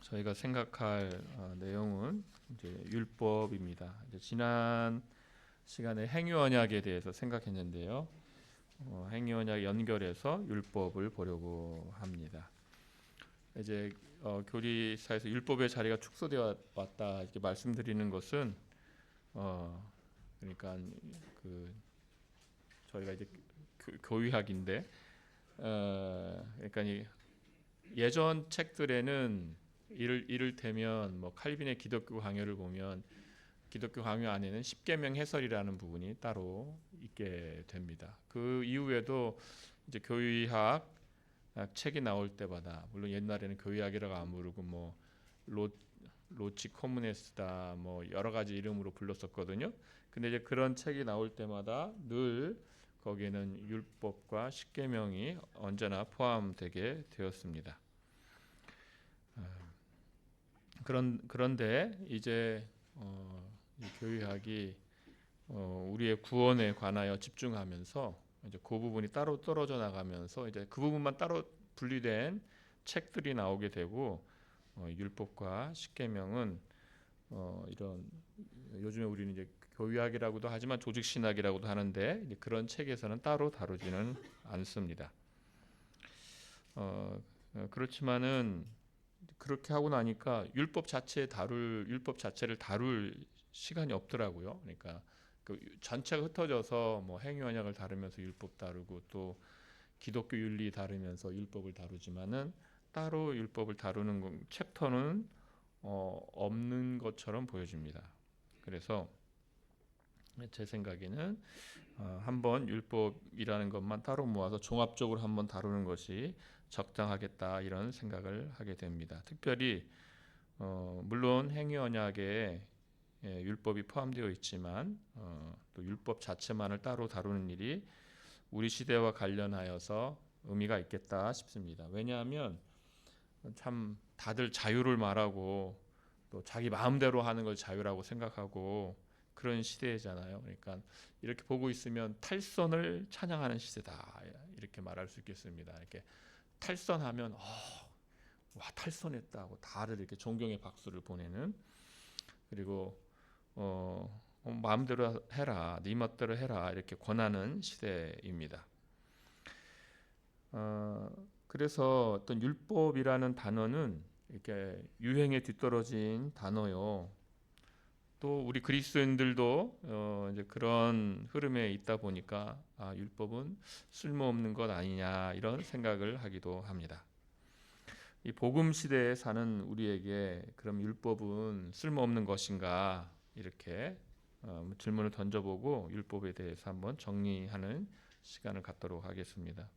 저희가 생각할 내용은 이제 율법입니다. 이제 지난 시간에 행위 언약에 대해서 생각했는데요. 행위 언약 연결해서 율법을 보려고 합니다. 이제 교리사에서 율법의 자리가 축소되어 왔다 이렇게 말씀드리는 것은 그러니까 그 저희가 이제 교의학인데 그러니까 예전 책들에는 이를테면 뭐 칼빈의 기독교 강요를 보면 기독교 강요 안에는 십계명 해설이라는 부분이 따로 있게 됩니다. 그 이후에도 이제 교의학 책이 나올 때마다 물론 옛날에는 교의학이라고 안 부르고 뭐 로치 코무네스다 뭐 여러 가지 이름으로 불렀었거든요. 근데 이제 그런 책이 나올 때마다 늘 거기에는 율법과 십계명이 언제나 포함되게 되었습니다. 그런데 이제 이 교회학이 우리의 구원에 관하여 집중하면서 이제 그 부분이 따로 떨어져 나가면서 이제 그 부분만 따로 분리된 책들이 나오게 되고 율법과 십계명은 이런 요즘에 우리는 이제 교회학이라고도 하지만 조직 신학이라고도 하는데 이제 그런 책에서는 따로 다루지는 않습니다. 그렇지만은 그렇게 하고 나니까 율법 자체를 다룰 시간이 없더라고요. 그러니까 그 전체가 흩어져서 뭐 행위 언약을 다루면서 율법 다루고 또 기독교 윤리 다루면서 율법을 다루지만은 따로 율법을 다루는 챕터는 없는 것처럼 보여집니다. 그래서 제 생각에는 한번 율법이라는 것만 따로 모아서 종합적으로 한번 다루는 것이 적당하겠다 이런 생각을 하게 됩니다. 특별히 물론 행위 언약에 율법이 포함되어 있지만 또 율법 자체만을 따로 다루는 일이 우리 시대와 관련하여서 의미가 있겠다 싶습니다. 왜냐하면 참 다들 자유를 말하고 또 자기 마음대로 하는 걸 자유라고 생각하고 그런 시대잖아요. 그러니까 이렇게 보고 있으면 탈선을 찬양하는 시대다 이렇게 말할 수 있겠습니다. 이렇게 탈선하면 와 탈선했다고 다들 이렇게 존경의 박수를 보내는 그리고 마음대로 해라 네 멋대로 해라 이렇게 권하는 시대입니다. 그래서 어떤 율법이라는 단어는 이렇게 유행에 뒤떨어진 단어요. 또 우리 그리스도인들도 이제 그런 흐름에 있다 보니까 율법은 쓸모없는 것 아니냐 이런 생각을 하기도 합니다. 이 복음 시대에 사는 우리에게 그럼 율법은 쓸모없는 것인가 이렇게 질문을 던져보고 율법에 대해서 한번 정리하는 시간을 갖도록 하겠습니다.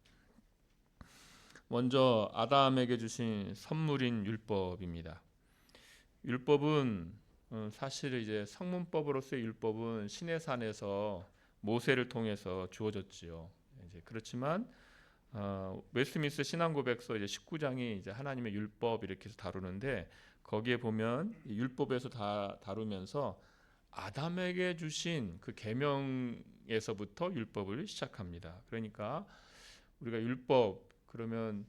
먼저 아담에게 주신 선물인 율법입니다. 율법은 사실 이제 성문법으로서의 율법은 시내산에서 모세를 통해서 주어졌지요. 이제 그렇지만 웨스트민스터 신앙고백서 이제 19장이 이제 하나님의 율법 이렇게 해서 다루는데 거기에 보면 율법에서 다 다루면서 아담에게 주신 그 계명에서부터 율법을 시작합니다. 그러니까 우리가 율법 그러면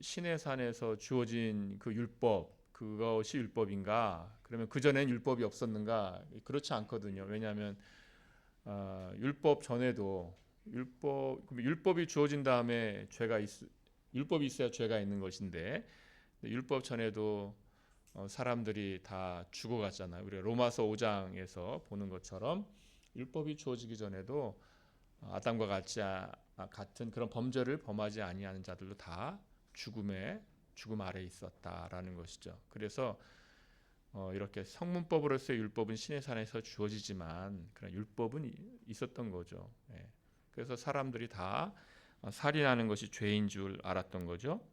시내산에서 주어진 그 율법 그것이 율법인가? 그러면 그 전엔 율법이 없었는가? 그렇지 않거든요. 왜냐하면 율법 전에도 율법이 주어진 다음에 율법이 있어야 죄가 있는 것인데 율법 전에도 사람들이 다 죽어갔잖아요. 우리가 로마서 5장에서 보는 것처럼 율법이 주어지기 전에도 아담과 같은 그런 범죄를 범하지 아니하는 자들도 다 죽음 아래 있었다라는 것이죠. 그래서 이렇게 성문법으로서의 율법은 시내산에서 주어지지만 그런 율법은 있었던 거죠. 그래서 사람들이 다 살인하는 것이 죄인 줄 알았던 거죠.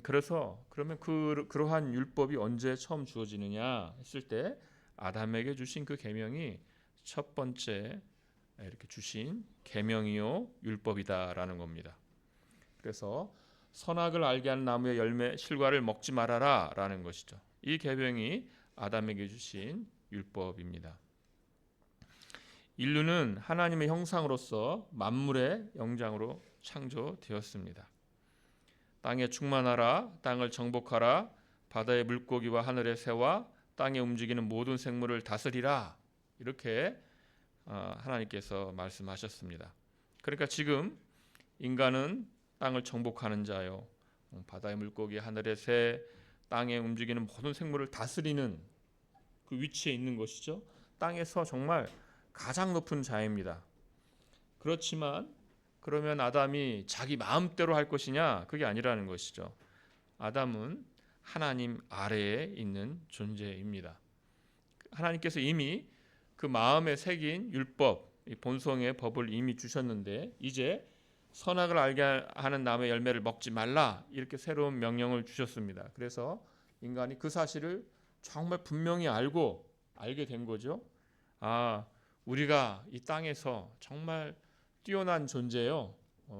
그래서 그러면 그러한 율법이 언제 처음 주어지느냐 했을 때 아담에게 주신 그 계명이 첫 번째 이렇게 주신 계명이요 율법이다라는 겁니다. 그래서 선악을 알게 하는 나무의 열매 실과를 먹지 말아라라는 것이죠. 이 계명이 아담에게 주신 율법입니다. 인류는 하나님의 형상으로서 만물의 영장으로 창조되었습니다. 땅에 충만하라, 땅을 정복하라, 바다의 물고기와 하늘의 새와 땅에 움직이는 모든 생물을 다스리라. 이렇게 하나님께서 말씀하셨습니다. 그러니까 지금 인간은 땅을 정복하는 자요, 바다의 물고기, 하늘의 새, 땅에 움직이는 모든 생물을 다스리는 그 위치에 있는 것이죠. 땅에서 정말 가장 높은 자입니다. 그렇지만 그러면 아담이 자기 마음대로 할 것이냐? 그게 아니라는 것이죠. 아담은 하나님 아래에 있는 존재입니다. 하나님께서 이미 그 마음에 새긴 율법, 본성의 법을 이미 주셨는데 이제 선악을 알게 하는 나무의 열매를 먹지 말라, 이렇게 새로운 명령을 주셨습니다. 그래서 인간이 그 사실을 정말 분명히 알게 된 거죠. 우리가 이 땅에서 정말 뛰어난 존재요.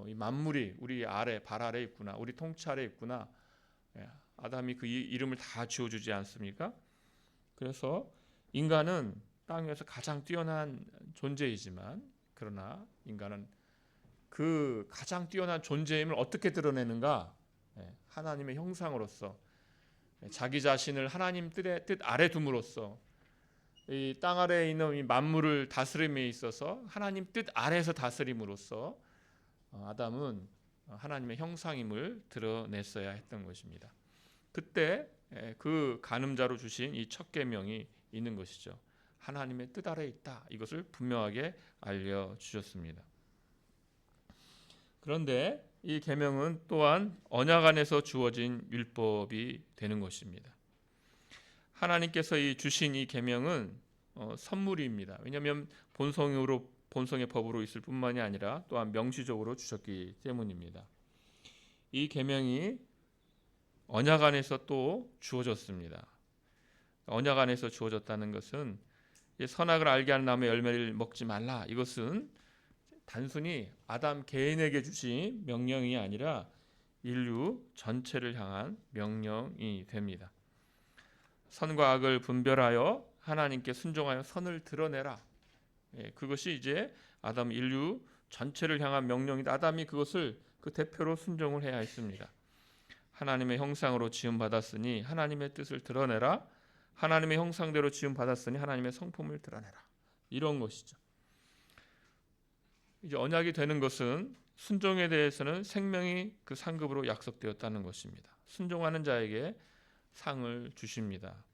이 만물이 우리 발 아래 있구나. 우리 통치 아래 있구나. 아담이 그 이름을 다 지어주지 않습니까? 그래서 인간은 땅 위에서 가장 뛰어난 존재이지만, 그러나 인간은 그 가장 뛰어난 존재임을 어떻게 드러내는가? 하나님의 형상으로서, 자기 자신을 하나님 뜻 아래 둠으로써, 이 땅 아래에 있는 이 만물을 다스림에 있어서 하나님 뜻 아래에서 다스림으로써 아담은 하나님의 형상임을 드러냈어야 했던 것입니다. 그때 그 간음자로 주신 이 첫 계명이 있는 것이죠. 하나님의 뜻 아래에 있다. 이것을 분명하게 알려주셨습니다. 그런데 이 계명은 또한 언약 안에서 주어진 율법이 되는 것입니다. 하나님께서 주신 이 계명은 선물입니다. 왜냐하면 본성의 법으로 있을 뿐만이 아니라 또한 명시적으로 주셨기 때문입니다. 이 계명이 언약 안에서 또 주어졌습니다. 언약 안에서 주어졌다는 것은 선악을 알게 하는 나무의 열매를 먹지 말라, 이것은 단순히 아담 개인에게 주신 명령이 아니라 인류 전체를 향한 명령이 됩니다. 선과 악을 분별하여 하나님께 순종하여 선을 드러내라. 그것이 이제 아담 인류 전체를 향한 명령이다. 아담이 그것을 그 대표로 순종을 해야 했습니다. 하나님의 형상으로 지음 받았으니 하나님의 뜻을 드러내라. 하나님의 형상대로 지음 받았으니 하나님의 성품을 드러내라. 이런 것이죠. 이제 언약이 되는 것은 순종에 대해서는 생명이 그 상급으로 약속되었다는 것입니다. 순종하는 자에게 상을 주십니다.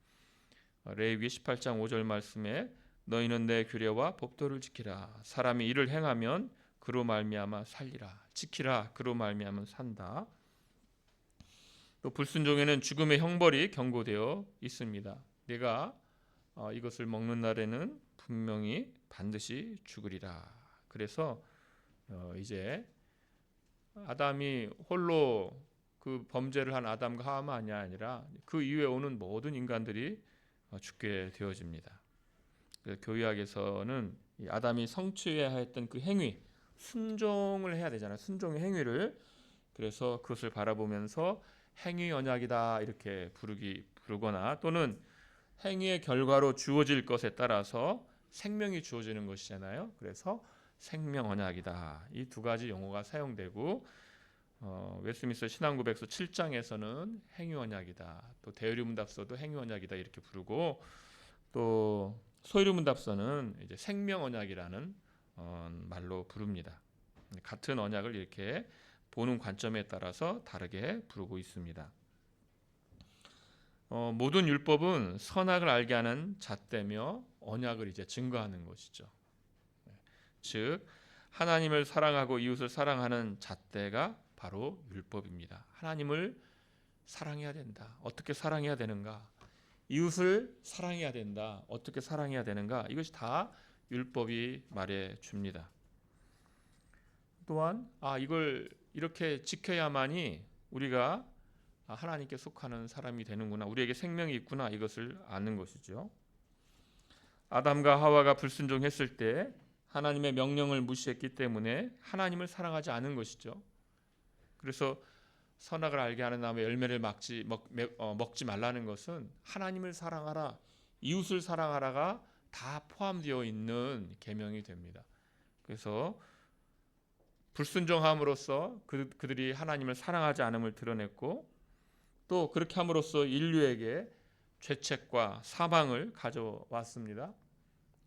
레위기 18장 5절 말씀에 너희는 내 규례와 법도를 지키라. 사람이 이를 행하면 그로 말미암아 살리라. 지키라. 그로 말미암아 산다. 또 불순종에는 죽음의 형벌이 경고되어 있습니다. 내가 이것을 먹는 날에는 분명히 반드시 죽으리라. 그래서 이제 아담이 홀로 그 범죄를 한 아담과 하와만이 아니라 그 이후에 오는 모든 인간들이 죽게 되어집니다. 교회학에서는 아담이 성취해야 했던 그 행위, 순종을 해야 되잖아요. 순종의 행위를. 그래서 그것을 바라보면서 행위 언약이다 이렇게 부르거나, 또는 행위의 결과로 주어질 것에 따라서 생명이 주어지는 것이잖아요. 그래서 생명 언약이다. 이 두 가지 용어가 사용되고, 웨스트민스터 신앙고백서 7장에서는 행위 언약이다. 또 대의문답서도 행위 언약이다 이렇게 부르고, 또 소유문답서는 이제 생명 언약이라는 말로 부릅니다. 같은 언약을 이렇게 보는 관점에 따라서 다르게 부르고 있습니다. 모든 율법은 선악을 알게 하는 잣대며 언약을 이제 증거하는 것이죠. 즉 하나님을 사랑하고 이웃을 사랑하는 잣대가 바로 율법입니다. 하나님을 사랑해야 된다. 어떻게 사랑해야 되는가? 이웃을 사랑해야 된다. 어떻게 사랑해야 되는가? 이것이 다 율법이 말해 줍니다. 또한 이걸 이렇게 지켜야만이 우리가 하나님께 속하는 사람이 되는구나, 우리에게 생명이 있구나, 이것을 아는 것이죠. 아담과 하와가 불순종했을 때 하나님의 명령을 무시했기 때문에 하나님을 사랑하지 않은 것이죠. 그래서 선악을 알게 하는 나무의 열매를 먹지 말라는 것은 하나님을 사랑하라, 이웃을 사랑하라가 다 포함되어 있는 계명이 됩니다. 그래서 불순종함으로써 그들이 하나님을 사랑하지 않음을 드러냈고, 또 그렇게 함으로써 인류에게 죄책과 사망을 가져왔습니다.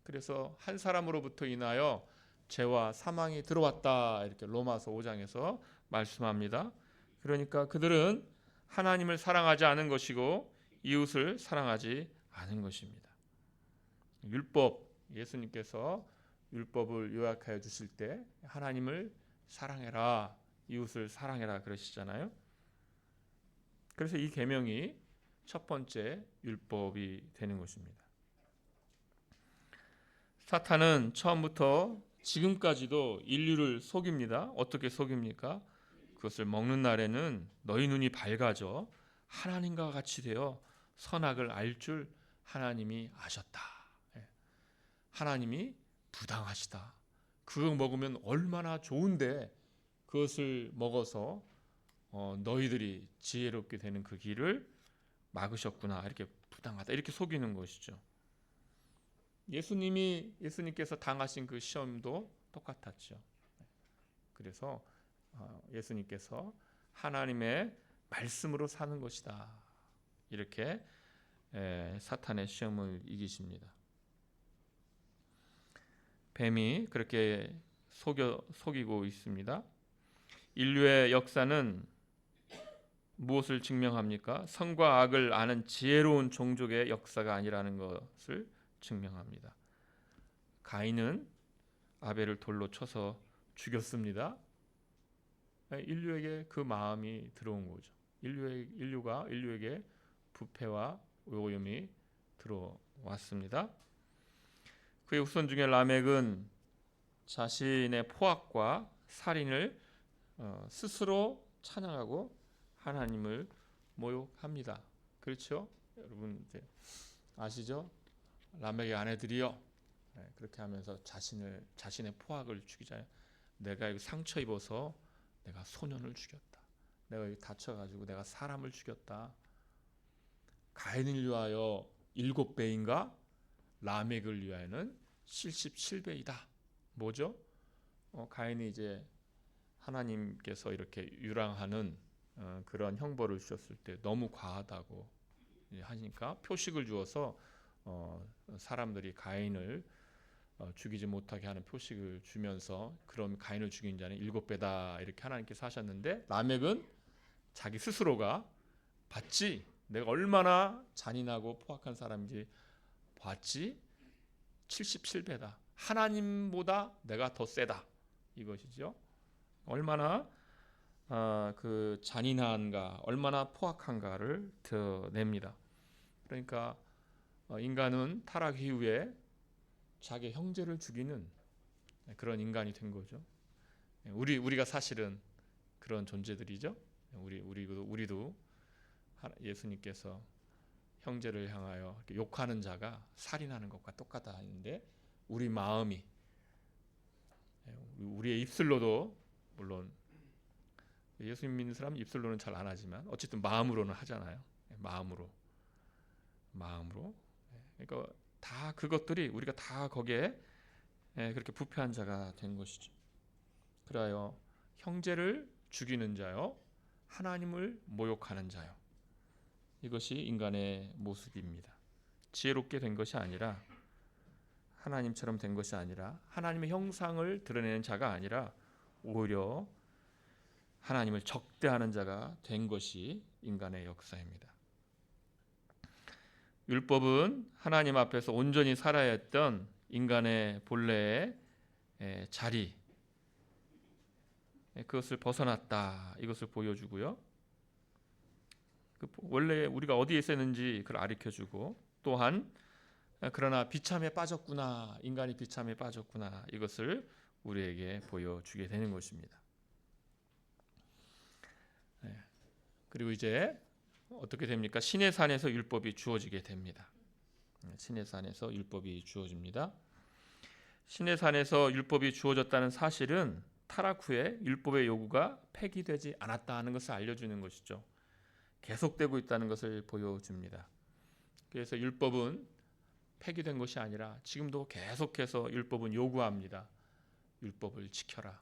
그래서 한 사람으로부터 인하여 죄와 사망이 들어왔다, 이렇게 로마서 5장에서 말씀합니다. 그러니까 그들은 하나님을 사랑하지 않은 것이고 이웃을 사랑하지 않은 것입니다. 율법, 예수님께서 율법을 요약하여 주실 때 하나님을 사랑해라, 이웃을 사랑해라 그러시잖아요. 그래서 이 계명이 첫 번째 율법이 되는 것입니다. 사탄은 처음부터 지금까지도 인류를 속입니다. 어떻게 속입니까? 그것을 먹는 날에는 너희 눈이 밝아져 하나님과 같이 되어 선악을 알 줄 하나님이 아셨다. 하나님이 부당하시다. 그거 먹으면 얼마나 좋은데 그것을 먹어서 너희들이 지혜롭게 되는 그 길을 막으셨구나. 이렇게 부당하다. 이렇게 속이는 것이죠. 예수님께서 당하신 그 시험도 똑같았죠. 그래서 예수님께서 하나님의 말씀으로 사는 것이다. 이렇게 사탄의 시험을 이기십니다. 뱀이 그렇게 속이고 있습니다. 인류의 역사는 무엇을 증명합니까? 선과 악을 아는 지혜로운 종족의 역사가 아니라는 것을 증명합니다. 가인은 아벨을 돌로 쳐서 죽였습니다. 인류에게 그 마음이 들어온 거죠. 인류에게 부패와 오염이 들어왔습니다. 그의 후손 중에 라멕은 자신의 포악과 살인을 스스로 찬양하고 하나님을 모욕합니다. 그렇죠? 여러분 이제 아시죠? 라멕의 아내들이요, 그렇게 하면서 자신의 포악을 죽이잖아요. 내가 상처 입어서 내가 소년을 죽였다. 내가 다쳐가지고 내가 사람을 죽였다. 가인을 위하여 7배인가 라멕을 위하여는 77배이다. 뭐죠? 가인이 이제 하나님께서 이렇게 유랑하는 그런 형벌을 주셨을 때 너무 과하다고 하니까 표식을 주어서 사람들이 가인을 죽이지 못하게 하는 표식을 주면서 그럼 가인을 죽인 자는 7배다 이렇게 하나님께서 하셨는데, 라멕은 자기 스스로가 봤지, 내가 얼마나 잔인하고 포악한 사람인지 봤지, 77배다. 하나님보다 내가 더 세다. 이것이죠. 얼마나 그 잔인한가, 얼마나 포악한가를 드러냅니다. 그러니까 인간은 타락 이후에 자기 형제를 죽이는 그런 인간이 된 거죠. 우리가 사실은 그런 존재들이죠. 우리도 예수님께서 형제를 향하여 욕하는 자가 살인하는 것과 똑같다 하는데, 우리 마음이, 우리의 입술로도, 물론 예수님 믿는 사람은 입술로는 잘 안 하지만 어쨌든 마음으로는 하잖아요. 마음으로. 그러니까 다 그것들이 우리가 다 거기에 그렇게 부패한 자가 된 것이죠. 그래요, 형제를 죽이는 자요, 하나님을 모욕하는 자요. 이것이 인간의 모습입니다. 지혜롭게 된 것이 아니라, 하나님처럼 된 것이 아니라, 하나님의 형상을 드러내는 자가 아니라 오히려 하나님을 적대하는 자가 된 것이 인간의 역사입니다. 율법은 하나님 앞에서 온전히 살아야 했던 인간의 본래의 자리, 그것을 벗어났다, 이것을 보여주고요. 원래 우리가 어디에 있었는지 그걸 가르쳐주고, 또한 그러나 비참에 빠졌구나, 인간이 비참에 빠졌구나, 이것을 우리에게 보여주게 되는 것입니다. 그리고 이제 어떻게 됩니까? 신의 산에서 율법이 주어지게 됩니다. 신의 산에서 율법이 주어집니다. 신의 산에서 율법이 주어졌다는 사실은 타락 후에 율법의 요구가 폐기되지 않았다는 것을 알려주는 것이죠. 계속되고 있다는 것을 보여줍니다. 그래서 율법은 폐기된 것이 아니라 지금도 계속해서 율법은 요구합니다. 율법을 지켜라.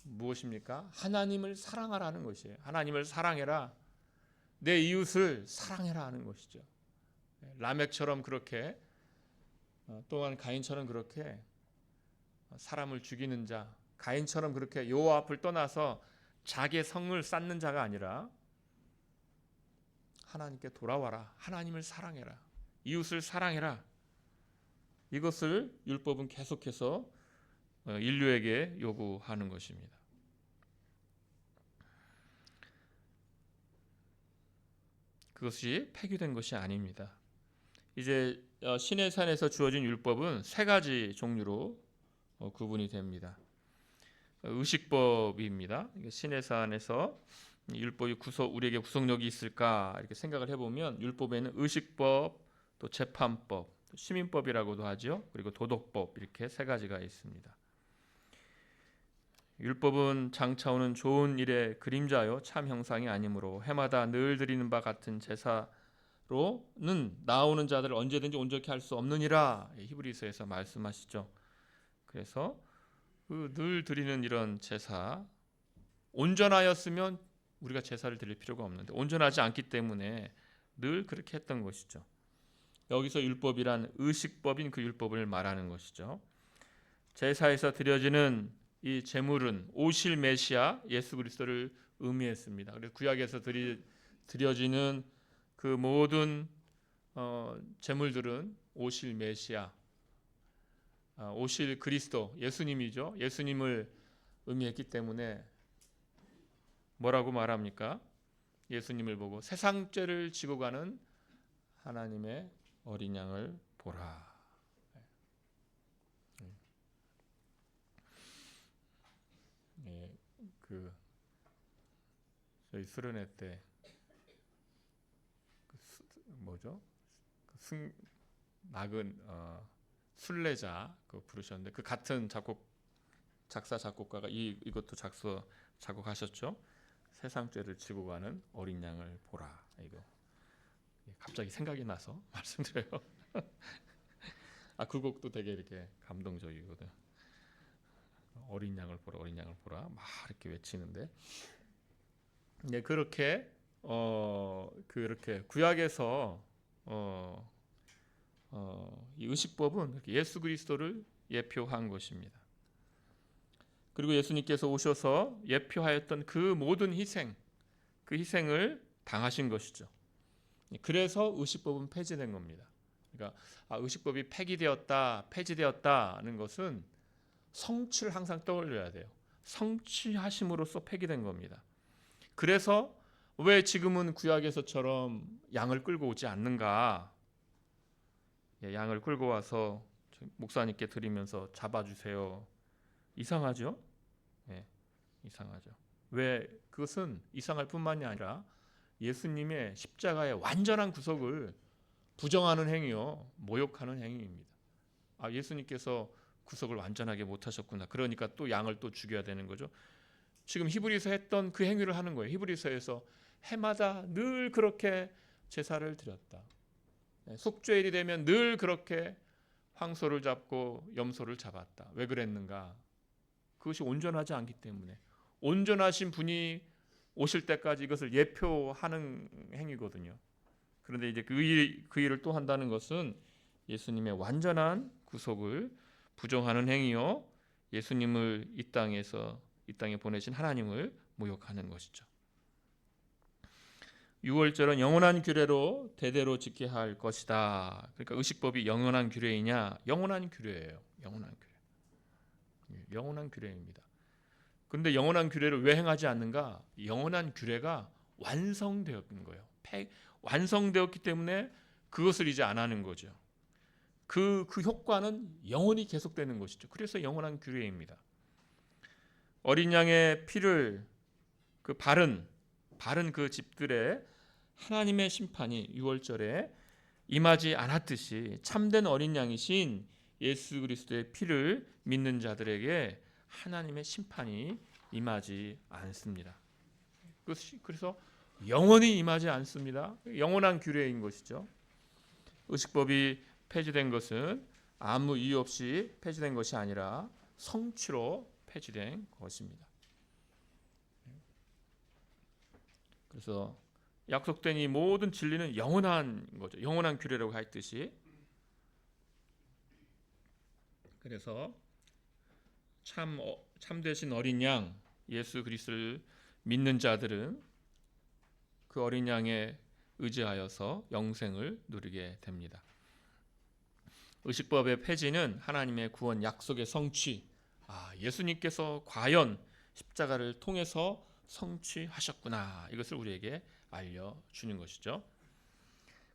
무엇입니까? 하나님을 사랑하라는 것이에요. 하나님을 사랑해라. 내 이웃을 사랑해라 하는 것이죠. 라멕처럼 그렇게 또한 가인처럼 그렇게 사람을 죽이는 자, 가인처럼 그렇게 여호와 앞을 떠나서 자기의 성을 쌓는 자가 아니라 하나님께 돌아와라. 하나님을 사랑해라. 이웃을 사랑해라. 이것을 율법은 계속해서 인류에게 요구하는 것입니다. 그것이 폐기된 것이 아닙니다. 이제 시내산에서 주어진 율법은 세 가지 종류로 구분이 됩니다. 의식법입니다. 시내산에서 율법이 우리에게 구속력이 있을까 이렇게 생각을 해보면 율법에는 의식법, 또 재판법, 시민법이라고도 하죠. 그리고 도덕법 이렇게 세 가지가 있습니다. 율법은 장차오는 좋은 일의 그림자요 참 형상이 아니므로 해마다 늘 드리는 바 같은 제사로는 나오는 자들을 언제든지 온전케 할 수 없느니라 히브리서에서 말씀하시죠. 그래서 늘 드리는 이런 제사, 온전하였으면 우리가 제사를 드릴 필요가 없는데 온전하지 않기 때문에 늘 그렇게 했던 것이죠. 여기서 율법이란 의식법인 그 율법을 말하는 것이죠. 제사에서 드려지는 이 제물은 오실 메시아 예수 그리스도를 의미했습니다. 그래서 구약에서 드려지는 그 모든 제물들은 오실 메시아, 오실 그리스도, 예수님이죠. 예수님을 의미했기 때문에 뭐라고 말합니까? 예수님을 보고 세상 죄를 지고 가는 하나님의 어린 양을 보라. 저희 수련회 때 낙은 순례자 부르셨는데 그 같은 작사 작곡가가 이것도 작곡하셨죠. 세상 죄를 지고 가는 어린 양을 보라. 이거 갑자기 생각이 나서 말씀드려요. 그 곡도 되게 이렇게 감동적이거든. 어린 양을 보라, 어린 양을 보라, 막 이렇게 외치는데, 그렇게 구약에서 이 의식법은 예수 그리스도를 예표한 것입니다. 그리고 예수님께서 오셔서 예표하였던 그 모든 희생, 그 희생을 당하신 것이죠. 그래서 의식법은 폐지된 겁니다. 그러니까 의식법이 폐지되었다는 것은 성취를 항상 떠올려야 돼요. 성취하심으로써 폐기된 겁니다. 그래서 왜 지금은 구약에서처럼 양을 끌고 오지 않는가? 양을 끌고 와서 목사님께 드리면서 잡아주세요. 이상하죠? 이상하죠. 왜? 그것은 이상할 뿐만이 아니라 예수님의 십자가의 완전한 구속을 부정하는 행위요, 모욕하는 행위입니다. 예수님께서 구속을 완전하게 못하셨구나. 그러니까 또 양을 또 죽여야 되는 거죠. 지금 히브리서 했던 그 행위를 하는 거예요. 히브리서에서 해마다 늘 그렇게 제사를 드렸다. 속죄일이 되면 늘 그렇게 황소를 잡고 염소를 잡았다. 왜 그랬는가? 그것이 온전하지 않기 때문에. 온전하신 분이 오실 때까지 이것을 예표하는 행위거든요. 그런데 이제 그 일을 또 한다는 것은 예수님의 완전한 구속을 부정하는 행위요, 예수님을 이 땅에 보내신 하나님을 모욕하는 것이죠. 유월절은 영원한 규례로 대대로 지켜야 할 것이다. 그러니까 의식법이 영원한 규례이냐? 영원한 규례예요. 영원한 규례입니다. 그런데 영원한 규례를 왜 행하지 않는가? 영원한 규례가 완성되었던 거예요. 완성되었기 때문에 그것을 이제 안 하는 거죠. 그 효과는 영원히 계속되는 것이죠. 그래서 영원한 규례입니다. 어린 양의 피를 바른 그 집들에 하나님의 심판이 유월절에 임하지 않았듯이 참된 어린 양이신 예수 그리스도의 피를 믿는 자들에게 하나님의 심판이 임하지 않습니다. 그래서 영원히 임하지 않습니다. 영원한 규례인 것이죠. 의식법이 폐지된 것은 아무 이유 없이 폐지된 것이 아니라 성취로 폐지된 것입니다. 그래서 약속된 이 모든 진리는 영원한 거죠. 영원한 규례라고 했듯이. 그래서 참되신 어린 양 예수 그리스도를 믿는 자들은 그 어린 양에 의지하여서 영생을 누리게 됩니다. 의식법의 폐지는 하나님의 구원 약속의 성취. 예수님께서 과연 십자가를 통해서 성취하셨구나. 이것을 우리에게 알려주는 것이죠.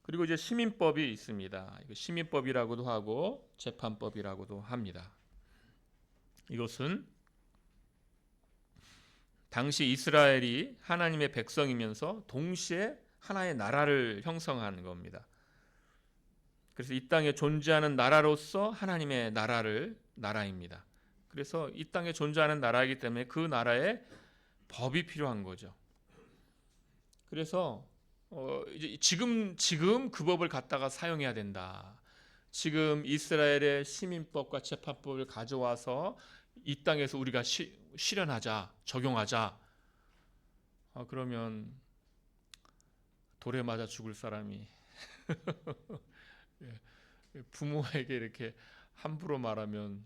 그리고 이제 시민법이 있습니다. 시민법이라고도 하고 재판법이라고도 합니다. 이것은 당시 이스라엘이 하나님의 백성이면서 동시에 하나의 나라를 형성하는 겁니다. 그래서 이 땅에 존재하는 나라로서 하나님의 나라입니다. 그래서 이 땅에 존재하는 나라이기 때문에 그 나라에 법이 필요한 거죠. 그래서 이제 지금 그 법을 갖다가 사용해야 된다. 지금 이스라엘의 시민법과 재판법을 가져와서 이 땅에서 우리가 실현하자, 적용하자. 그러면 돌에 맞아 죽을 사람이 부모에게 이렇게 함부로 말하면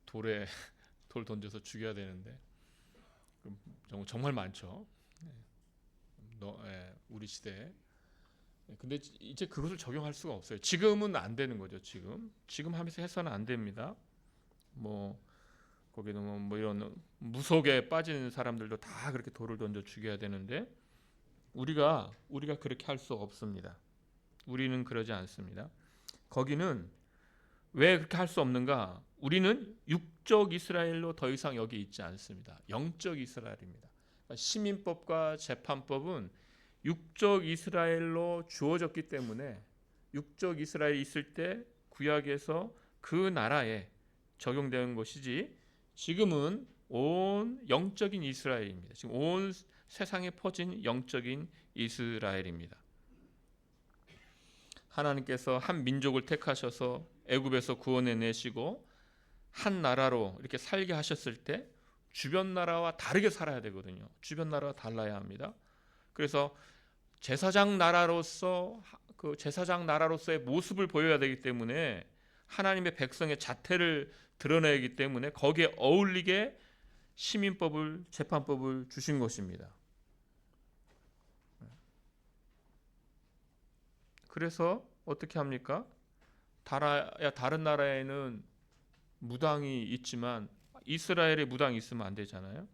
돌 던져서 죽여야 되는데 정말 많죠. 우리 시대에. 근데 이제 그것을 적용할 수가 없어요. 지금은 안 되는 거죠. 지금 하면서 해서는 안 됩니다. 거기는 뭐 이런 무속에 빠진 사람들도 다 그렇게 돌을 던져 죽여야 되는데 우리가 그렇게 할 수 없습니다. 우리는 그러지 않습니다. 거기는 왜 그렇게 할 수 없는가? 우리는 육적 이스라엘로 더 이상 여기 있지 않습니다. 영적 이스라엘입니다. 그러니까 시민법과 재판법은 육적 이스라엘로 주어졌기 때문에 육적 이스라엘이 있을 때 구약에서 그 나라에 적용되는 것이지 지금은 온 영적인 이스라엘입니다. 지금 온 세상에 퍼진 영적인 이스라엘입니다. 하나님께서 한 민족을 택하셔서 애굽에서 구원해 내시고 한 나라로 이렇게 살게 하셨을 때 주변 나라와 다르게 살아야 되거든요. 주변 나라와 달라야 합니다. 그래서 제사장 나라로서의 모습을 보여야 되기 때문에 하나님의 백성의 자태를 드러내야 하기 때문에 거기에 어울리게 시민법을, 재판법을 주신 것입니다. 그래서 어떻게 합니까? 다른 나라에는 무당이 있지만 이스라엘에 무당이 있으면 안 되잖아요.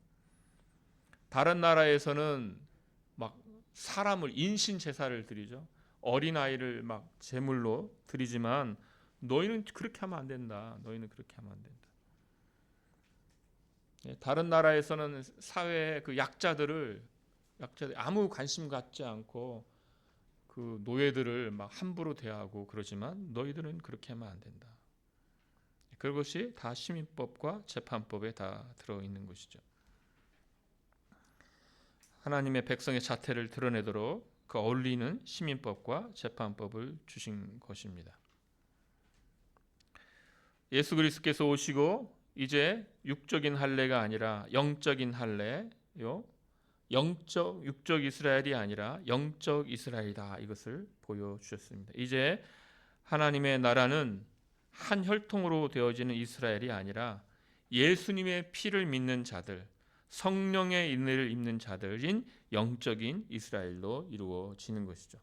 다른 나라에서는 막 사람을 인신 제사를 드리죠. 어린아이를 막 제물로 드리지만 너희는 그렇게 하면 안 된다. 너희는 그렇게 하면 안 된다. 다른 나라에서는 사회의 그 약자들 아무 관심 갖지 않고 그 노예들을 막 함부로 대하고 그러지만 너희들은 그렇게 하면 안 된다. 그것이 다 시민법과 재판법에 다 들어있는 것이죠. 하나님의 백성의 자태를 드러내도록 그 어울리는 시민법과 재판법을 주신 것입니다. 예수 그리스도께서 오시고 이제 육적인 할례가 아니라 영적인 할례요. 육적 이스라엘이 아니라 영적 이스라엘이다. 이것을 보여주셨습니다. 이제 하나님의 나라는 한 혈통으로 되어지는 이스라엘이 아니라 예수님의 피를 믿는 자들, 성령의 인내를 입는 자들인 영적인 이스라엘로 이루어지는 것이죠.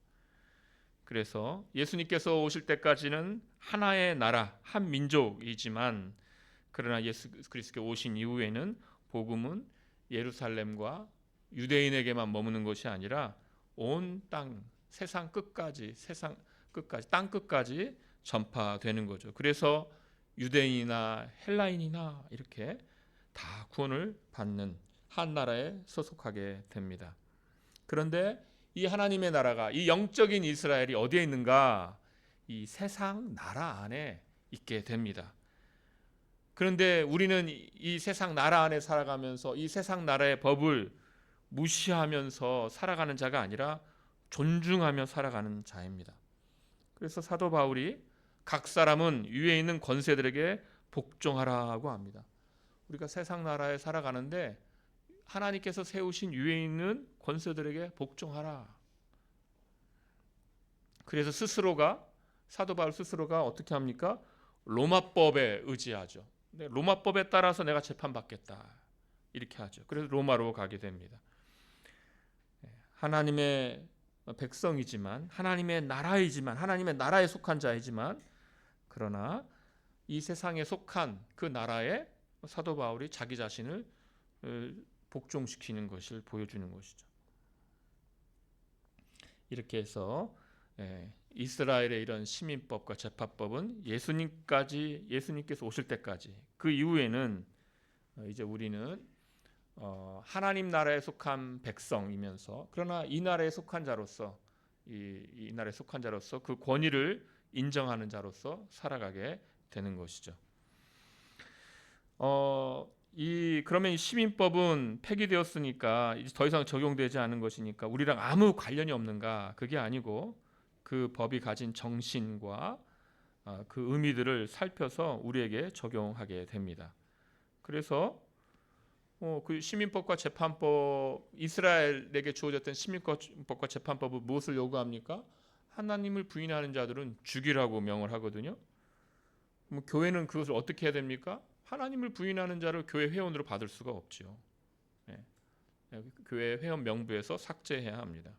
그래서 예수님께서 오실 때까지는 하나의 나라, 한 민족이지만 그러나 예수 그리스도께서 오신 이후에는 복음은 예루살렘과 유대인에게만 머무는 것이 아니라 온 땅, 세상 끝까지 땅 끝까지 전파되는 거죠. 그래서 유대인이나 헬라인이나 이렇게 다 구원을 받는 한 나라에 소속하게 됩니다. 그런데 이 하나님의 나라가 이 영적인 이스라엘이 어디에 있는가? 이 세상 나라 안에 있게 됩니다. 그런데 우리는 이 세상 나라 안에 살아가면서 이 세상 나라의 법을 무시하면서 살아가는 자가 아니라 존중하며 살아가는 자입니다. 그래서 사도 바울이 각 사람은 위에 있는 권세들에게 복종하라고 합니다. 우리가 세상 나라에 살아가는데 하나님께서 세우신 위에 있는 권세들에게 복종하라. 그래서 사도 바울 스스로가 어떻게 합니까? 로마법에 의지하죠. 로마법에 따라서 내가 재판받겠다 이렇게 하죠. 그래서 로마로 가게 됩니다. 하나님의 백성이지만, 하나님의 나라이지만, 하나님의 나라에 속한 자이지만, 그러나 이 세상에 속한 그 나라에 사도 바울이 자기 자신을 복종시키는 것을 보여주는 것이죠. 이렇게 해서 이스라엘의 이런 시민법과 재판법은 예수님께서 오실 때까지, 그 이후에는 이제 우리는 하나님 나라에 속한 백성이면서, 그러나 이 나라에 속한 자로서, 이 나라에 속한 자로서 그 권위를 인정하는 자로서 살아가게 되는 것이죠. 그러면 이 시민법은 폐기되었으니까 이제 더 이상 적용되지 않은 것이니까 우리랑 아무 관련이 없는가? 그게 아니고 그 법이 가진 정신과 그 의미들을 살펴서 우리에게 적용하게 됩니다. 그래서 그 시민법과 재판법, 이스라엘에게 주어졌던 시민법과 재판법은 무엇을 요구합니까? 하나님을 부인하는 자들은 죽이라고 명을 하거든요. 교회는 그것을 어떻게 해야 됩니까? 하나님을 부인하는 자를 교회 회원으로 받을 수가 없지요. 교회 회원 명부에서 삭제해야 합니다.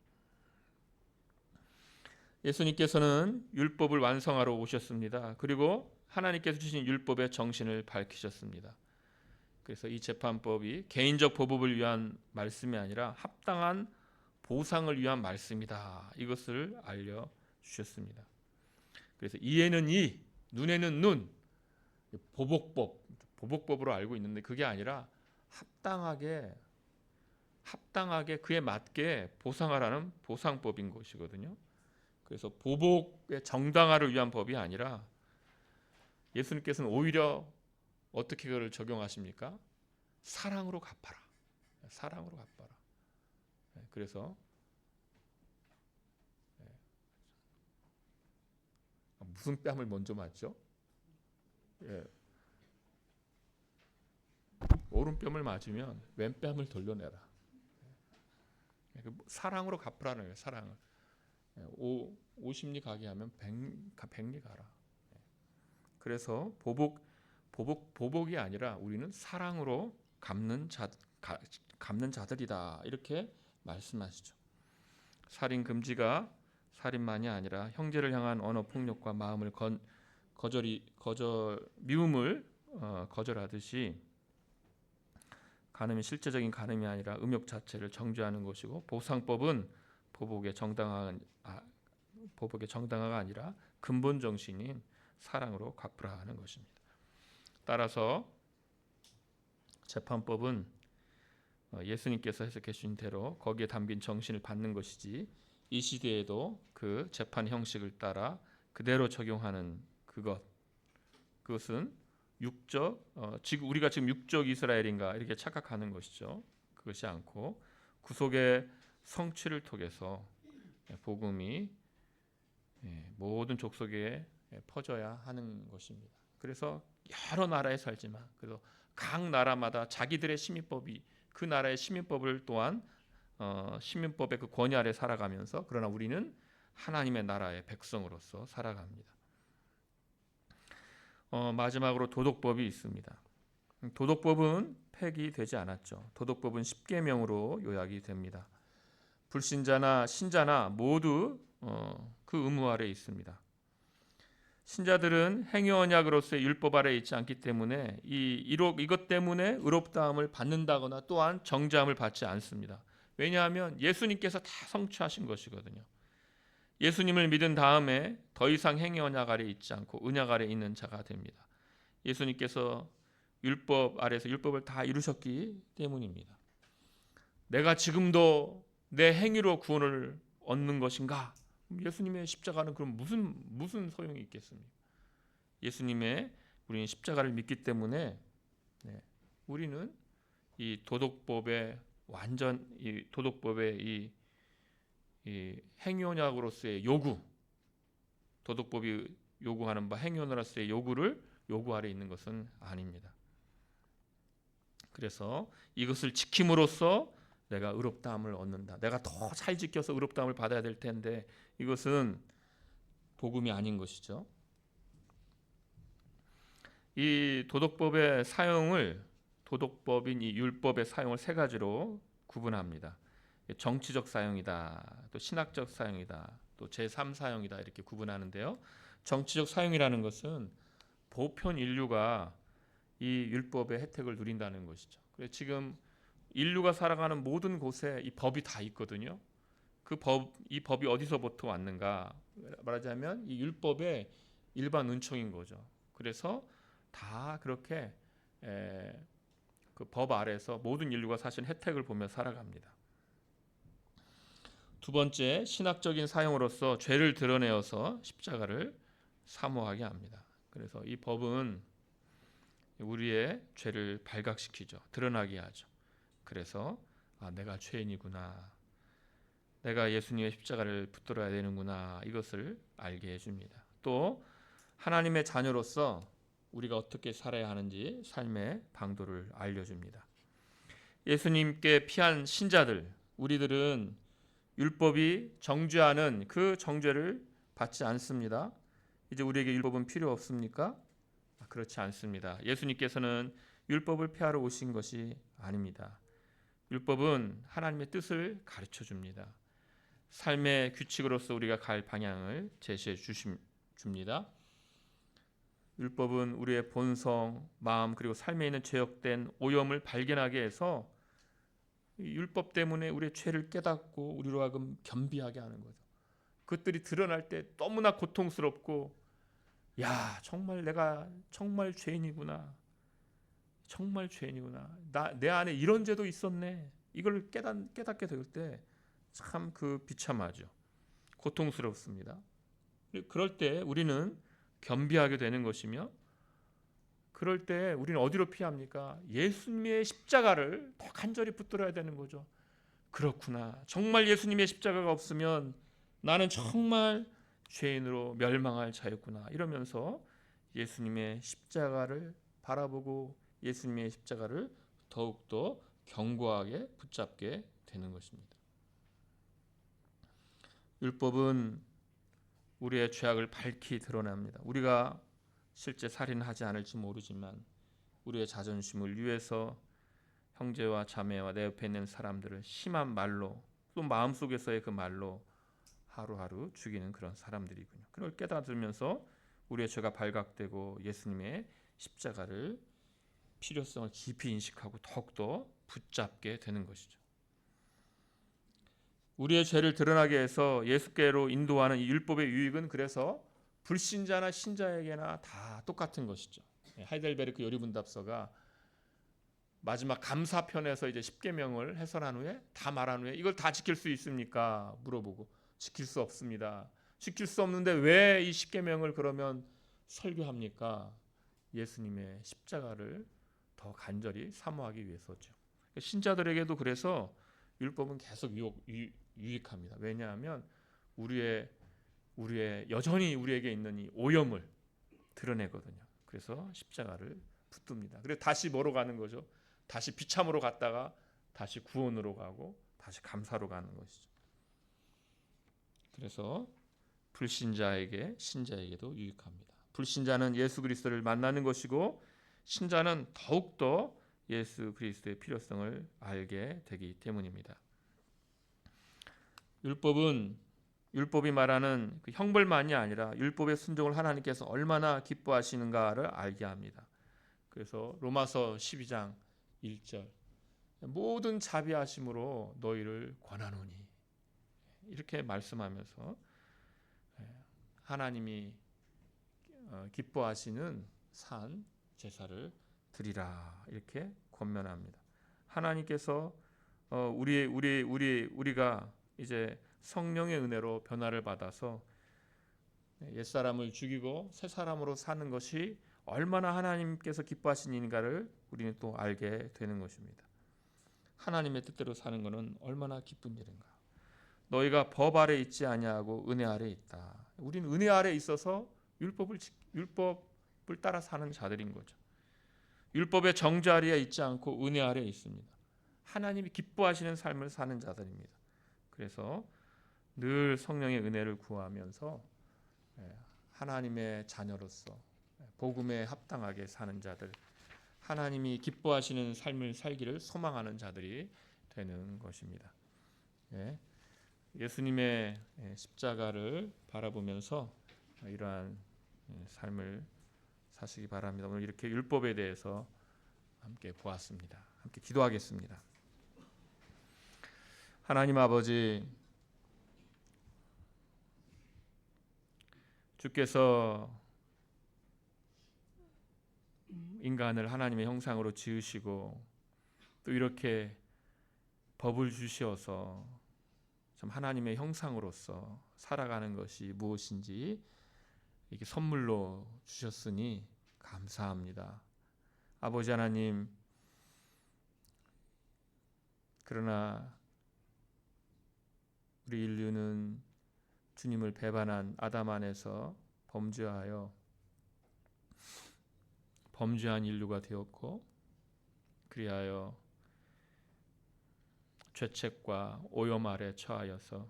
예수님께서는 율법을 완성하러 오셨습니다. 그리고 하나님께서 주신 율법의 정신을 밝히셨습니다. 그래서 이 재판법이 개인적 보복을 위한 말씀이 아니라 합당한 보상을 위한 말씀이다. 이것을 알려주셨습니다. 그래서 이에는 이, 눈에는 눈, 보복법으로 알고 있는데 그게 아니라 합당하게 그에 맞게 보상하라는 보상법인 것이거든요. 그래서 보복의 정당화를 위한 법이 아니라 예수님께서는 오히려 어떻게 그걸 적용하십니까? 사랑으로 갚아라. 사랑으로 갚아라. 그래서 무슨 뺨을 먼저 맞죠? 오른뺨을 맞으면 왼뺨을 돌려내라. 사랑으로 갚으라는 거예요. 사랑을. 50리 가게 하면 100리 가라. 그래서 보복이 아니라 우리는 사랑으로 갚는 자들이다. 이렇게 말씀하시죠. 살인 금지가 살인만이 아니라 형제를 향한 언어 폭력과 마음을 미움을 거절하듯이 간음이 실제적인 간음이 아니라 음욕 자체를 정죄하는 것이고, 보상법은 보복의 정당화가 아니라 근본 정신인 사랑으로 갚으라 하는 것입니다. 따라서 재판법은 예수님께서 해석해 주신 대로 거기에 담긴 정신을 받는 것이지, 이 시대에도 그 재판 형식을 따라 그대로 적용하는 그것은 지금 우리가 지금 육적 이스라엘인가 이렇게 착각하는 것이죠. 그것이 않고 구속의 성취를 통해서 복음이 모든 족속에 퍼져야 하는 것입니다. 그래서 여러 나라에 살지만, 그래서 각 나라마다 자기들의 시민법이, 그 나라의 시민법을 또한 시민법의 그 권위 아래 살아가면서, 그러나 우리는 하나님의 나라의 백성으로서 살아갑니다. 마지막으로 도덕법이 있습니다. 도덕법은 폐기되지 않았죠. 도덕법은 10계명으로 요약이 됩니다. 불신자나 신자나 모두 그 의무 아래 있습니다. 신자들은 행위 언약으로서의 율법 아래 있지 않기 때문에 이것 때문에 의롭다함을 받는다거나 또한 정죄함을 받지 않습니다. 왜냐하면 예수님께서 다 성취하신 것이거든요. 예수님을 믿은 다음에 더 이상 행위 언약 아래 있지 않고 은약 아래 있는 자가 됩니다. 예수님께서 율법 아래서 율법을 다 이루셨기 때문입니다. 내가 지금도 내 행위로 구원을 얻는 것인가? 예수님의 십자가는 그럼 무슨 소용이 있겠습니까? 우리는 십자가를 믿기 때문에 우리는 이 도덕법의 이 행위 언약으로서의 도덕법이 요구하는 바 행위 언약으로서의 요구를 요구 아래 있는 것은 아닙니다. 그래서 이것을 지킴으로써 내가 의롭다함을 얻는다. 내가 더 잘 지켜서 의롭다함을 받아야 될 텐데, 이것은 복음이 아닌 것이죠. 이 도덕법의 사용을 도덕법인 이 율법의 사용을 세 가지로 구분합니다. 정치적 사용이다, 또 신학적 사용이다, 또 제3 사용이다 이렇게 구분하는데요. 정치적 사용이라는 것은 보편 인류가 이 율법의 혜택을 누린다는 것이죠. 그래서 지금 인류가 살아가는 모든 곳에 이 법이 다 있거든요. 이 법이 어디서부터 왔는가 말하자면 이 율법의 일반 은총인 거죠. 그래서 다 그렇게 그 법 아래서 모든 인류가 사실 혜택을 보며 살아갑니다. 두 번째, 신학적인 사용으로서 죄를 드러내어서 십자가를 사모하게 합니다. 그래서 이 법은 우리의 죄를 발각시키죠. 드러나게 하죠. 그래서 내가 죄인이구나. 내가 예수님의 십자가를 붙들어야 되는구나. 이것을 알게 해줍니다. 또 하나님의 자녀로서 우리가 어떻게 살아야 하는지 삶의 방도를 알려줍니다. 예수님께 피한 신자들, 우리들은 율법이 정죄하는 그 정죄를 받지 않습니다. 이제 우리에게 율법은 필요 없습니까? 그렇지 않습니다. 예수님께서는 율법을 폐하러 오신 것이 아닙니다. 율법은 하나님의 뜻을 가르쳐 줍니다. 삶의 규칙으로서 우리가 갈 방향을 제시해 줍니다. 율법은 우리의 본성, 마음 그리고 삶에 있는 죄악된 오염을 발견하게 해서 율법 때문에 우리의 죄를 깨닫고 우리로 하여금 겸비하게 하는 거죠. 그것들이 드러날 때 너무나 고통스럽고 정말 내가 정말 죄인이구나. 정말 죄인이구나. 내 안에 이런 죄도 있었네. 이걸 깨닫게 될 때 참 그 비참하죠. 고통스럽습니다. 그럴 때 우리는 겸비하게 되는 것이며 그럴 때 우리는 어디로 피합니까? 예수님의 십자가를 더 간절히 붙들어야 되는 거죠. 그렇구나. 정말 예수님의 십자가가 없으면 나는 정말 죄인으로 멸망할 자였구나. 이러면서 예수님의 십자가를 바라보고 예수님의 십자가를 더욱더 견고하게 붙잡게 되는 것입니다. 율법은 우리의 죄악을 밝히 드러납니다. 우리가 실제 살인하지 않을지 모르지만 우리의 자존심을 위해서 형제와 자매와 내 옆에 있는 사람들을 심한 말로 또 마음속에서의 그 말로 하루하루 죽이는 그런 사람들이군요. 그걸 깨닫으면서 우리의 죄가 발각되고 예수님의 십자가를 필요성을 깊이 인식하고 더욱더 붙잡게 되는 것이죠. 우리의 죄를 드러나게 해서 예수께로 인도하는 이 율법의 유익은 그래서 불신자나 신자에게나 다 똑같은 것이죠. 하이델베르크 요리문답서가 마지막 감사편에서 이제 십계명을 해설한 후에 다 말한 후에 이걸 다 지킬 수 있습니까? 물어보고 지킬 수 없습니다. 지킬 수 없는데 왜 이 십계명을 그러면 설교합니까? 예수님의 십자가를 더 간절히 사모하기 위해서죠. 신자들에게도 그래서 율법은 계속 유익합니다. 왜냐하면 우리의 여전히 우리에게 있는 이 오염을 드러내거든요. 그래서 십자가를 붙듭니다. 그래서 다시 뭐로 가는 거죠? 다시 비참으로 갔다가 다시 구원으로 가고 다시 감사로 가는 것이죠. 그래서 불신자에게 신자에게도 유익합니다. 불신자는 예수 그리스도를 만나는 것이고 신자는 더욱더 예수 그리스도의 필요성을 알게 되기 때문입니다. 율법이 말하는 그 형벌만이 아니라 율법의 순종을 하나님께서 얼마나 기뻐하시는가를 알게 합니다. 그래서 로마서 12장 1절 모든 자비하심으로 너희를 권하노니 이렇게 말씀하면서 하나님이 기뻐하시는 산 제사를 드리라 이렇게 권면합니다. 하나님께서 우리가 이제 성령의 은혜로 변화를 받아서 옛사람을 죽이고 새 사람으로 사는 것이 얼마나 하나님께서 기뻐하신 일인가를 우리는 또 알게 되는 것입니다. 하나님의 뜻대로 사는 것은 얼마나 기쁜 일인가. 너희가 법 아래 있지 아니하고 은혜 아래 있다. 우리는 은혜 아래 있어서 율법을 따라 사는 자들인 거죠. 율법의 정죄 아래에 있지 않고 은혜 아래에 있습니다. 하나님이 기뻐하시는 삶을 사는 자들입니다. 그래서 늘 성령의 은혜를 구하면서 하나님의 자녀로서 복음에 합당하게 사는 자들, 하나님이 기뻐하시는 삶을 살기를 소망하는 자들이 되는 것입니다. 예수님의 십자가를 바라보면서 이러한 삶을 사시기 바랍니다. 오늘 이렇게 율법에 대해서 함께 보았습니다. 함께 기도하겠습니다. 하나님 아버지, 주께서 인간을 하나님의 형상으로 지으시고 또 이렇게 법을 주시어서 참 하나님의 형상으로서 살아가는 것이 무엇인지 이렇게 선물로 주셨으니 감사합니다. 아버지 하나님, 그러나 우리 인류는 주님을 배반한 아담 안에서 범죄한 인류가 되었고, 그리하여 죄책과 오염 아래 처하여서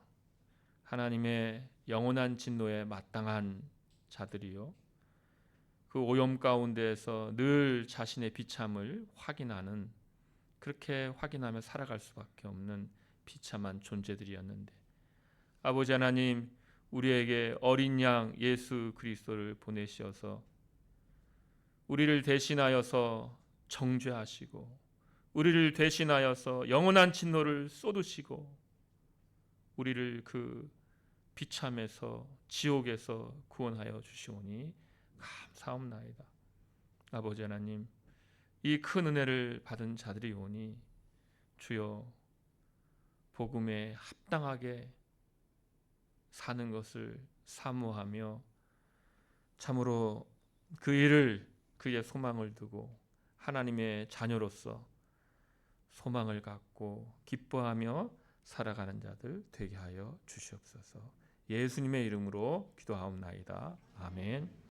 하나님의 영원한 진노에 마땅한 자들이요, 그 오염 가운데에서 늘 자신의 비참을 확인하는, 그렇게 확인하며 살아갈 수밖에 없는 비참한 존재들이었는데, 아버지 하나님, 우리에게 어린 양 예수 그리스도를 보내시어서 우리를 대신하여서 정죄하시고 우리를 대신하여서 영원한 진노를 쏟으시고 우리를 그 비참에서 지옥에서 구원하여 주시오니 감사옵나이다. 아버지 하나님, 이 큰 은혜를 받은 자들이 오니 주여 복음에 합당하게 사는 것을 사모하며 참으로 그 일을 그의 소망을 두고 하나님의 자녀로서 소망을 갖고 기뻐하며 살아가는 자들 되게 하여 주시옵소서. 예수님의 이름으로 기도하옵나이다. 아멘.